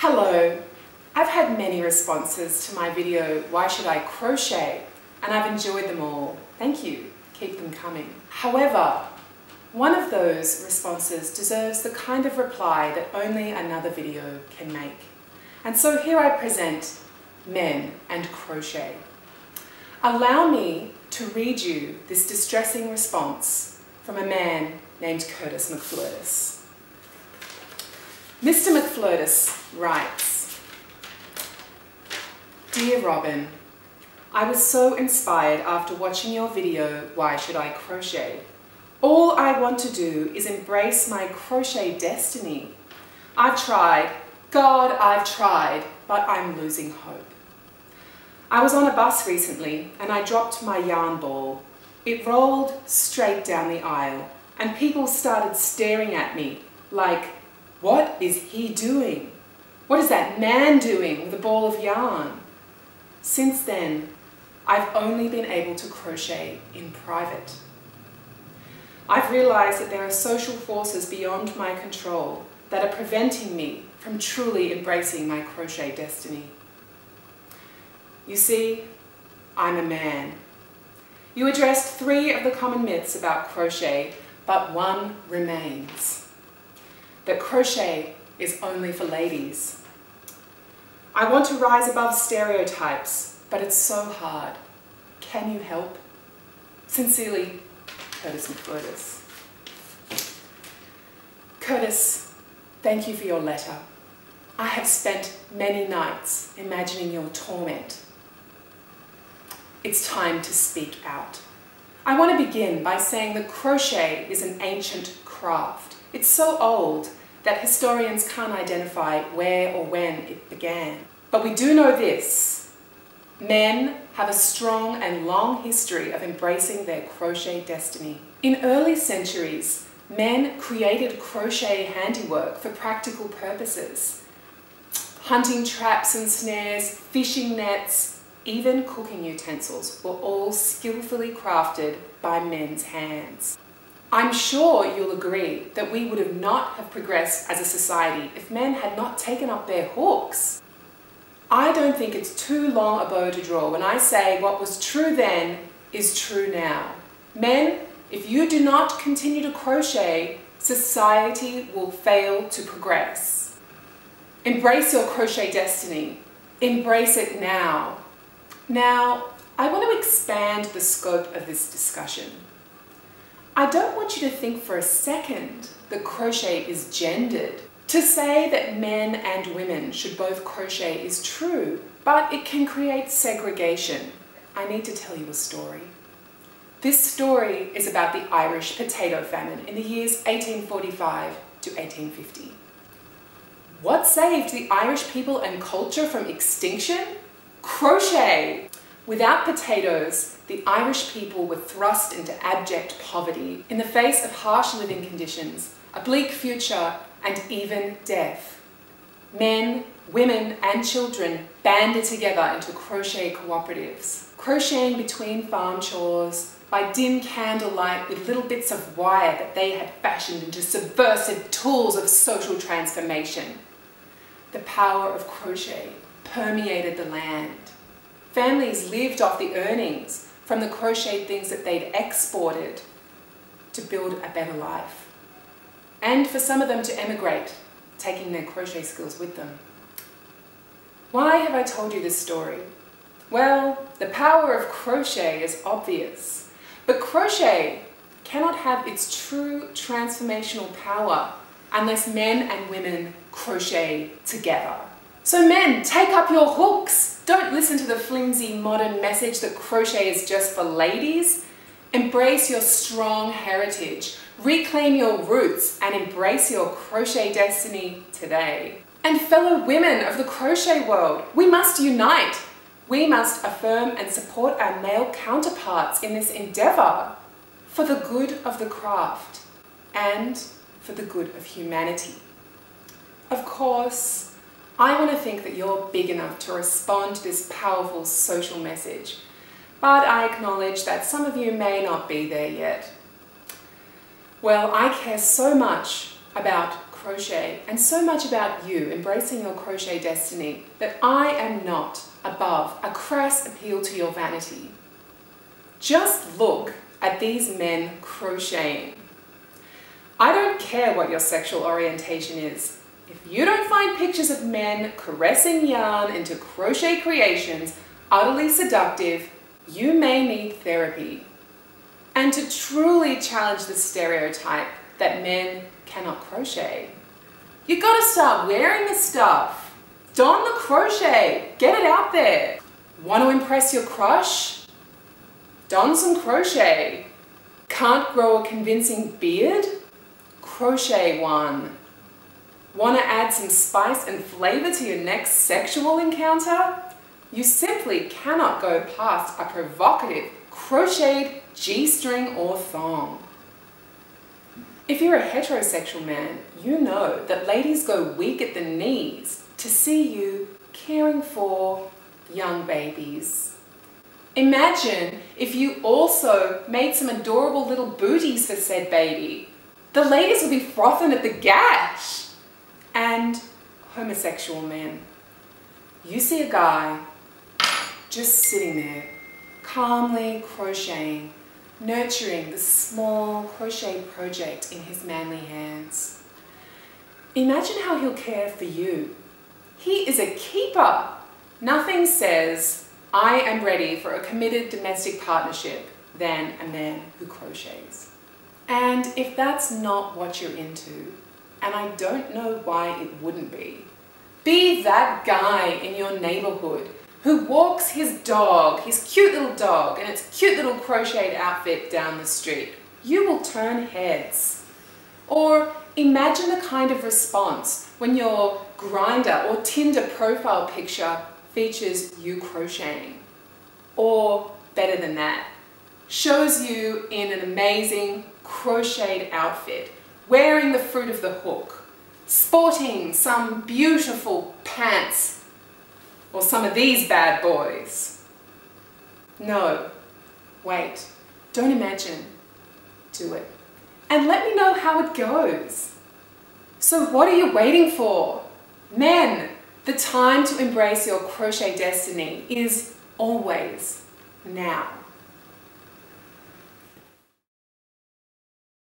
Hello! I've had many responses to my video, Why Should I Crochet? And I've enjoyed them all. Thank you. Keep them coming. However, one of those responses deserves the kind of reply that only another video can make. And so here I present Men and Crochet. Allow me to read you this distressing response from a man named Curtis McFlirtus. Mr. McFlirtus writes, Dear Robin, I was so inspired after watching your video, Why Should I Crochet? All I want to do is embrace my crochet destiny. I've tried, God, I've tried, but I'm losing hope. I was on a bus recently and I dropped my yarn ball. It rolled straight down the aisle and people started staring at me like, what is he doing? What is that man doing with a ball of yarn? Since then, I've only been able to crochet in private. I've realized that there are social forces beyond my control that are preventing me from truly embracing my crochet destiny. You see, I'm a man. You addressed 3 of the common myths about crochet, but one remains. That crochet is only for ladies. I want to rise above stereotypes, but it's so hard. Can you help? Sincerely, Curtis McFlirtus. Curtis, thank you for your letter. I have spent many nights imagining your torment. It's time to speak out. I want to begin by saying that crochet is an ancient craft. It's so old that historians can't identify where or when it began. But we do know this. Men have a strong and long history of embracing their crochet destiny. In early centuries, men created crochet handiwork for practical purposes. Hunting traps and snares, fishing nets, even cooking utensils were all skillfully crafted by men's hands. I'm sure you'll agree that we would not have progressed as a society if men had not taken up their hooks. I don't think it's too long a bow to draw when I say what was true then is true now. Men, if you do not continue to crochet, society will fail to progress. Embrace your crochet destiny. Embrace it now. Now, I want to expand the scope of this discussion. I don't want you to think for a second that crochet is gendered. To say that men and women should both crochet is true, but it can create segregation. I need to tell you a story. This story is about the Irish potato famine in the years 1845 to 1850. What saved the Irish people and culture from extinction? Crochet! Without potatoes, the Irish people were thrust into abject poverty in the face of harsh living conditions, a bleak future, and even death. Men, women, and children banded together into crochet cooperatives, crocheting between farm chores by dim candlelight with little bits of wire that they had fashioned into subversive tools of social transformation. The power of crochet permeated the land. Families lived off the earnings from the crocheted things that they'd exported to build a better life. And for some of them to emigrate, taking their crochet skills with them. Why have I told you this story? Well, the power of crochet is obvious, but crochet cannot have its true transformational power unless men and women crochet together. So men, take up your hooks. Don't listen to the flimsy modern message that crochet is just for ladies. Embrace your strong heritage, reclaim your roots, and embrace your crochet destiny today. And fellow women of the crochet world, we must unite. We must affirm and support our male counterparts in this endeavour for the good of the craft and for the good of humanity. Of course, I want to think that you're big enough to respond to this powerful social message, but I acknowledge that some of you may not be there yet. Well, I care so much about crochet and so much about you embracing your crochet destiny that I am not above a crass appeal to your vanity. Just look at these men crocheting. I don't care what your sexual orientation is. If you don't find pictures of men caressing yarn into crochet creations utterly seductive, you may need therapy. And to truly challenge the stereotype that men cannot crochet, you gotta start wearing the stuff. Don the crochet, get it out there. Want to impress your crush? Don some crochet. Can't grow a convincing beard? Crochet one. Want to add some spice and flavor to your next sexual encounter? You simply cannot go past a provocative crocheted G-string or thong. If you're a heterosexual man, you know that ladies go weak at the knees to see you caring for young babies. Imagine if you also made some adorable little booties for said baby. The ladies would be frothing at the gash. And homosexual men. You see a guy just sitting there, calmly crocheting, nurturing the small crochet project in his manly hands. Imagine how he'll care for you. He is a keeper. Nothing says, I am ready for a committed domestic partnership than a man who crochets. And if that's not what you're into, and I don't know why it wouldn't be that guy in your neighborhood who walks his dog, his cute little dog, in its cute little crocheted outfit down the street. You will turn heads. Or imagine the kind of response when your Grindr or Tinder profile picture features you crocheting. Or better than that, shows you in an amazing crocheted outfit, wearing the fruit of the hook, sporting some beautiful pants, or some of these bad boys. No, wait, don't imagine, do it. And let me know how it goes. So what are you waiting for? Men, the time to embrace your crochet destiny is always now.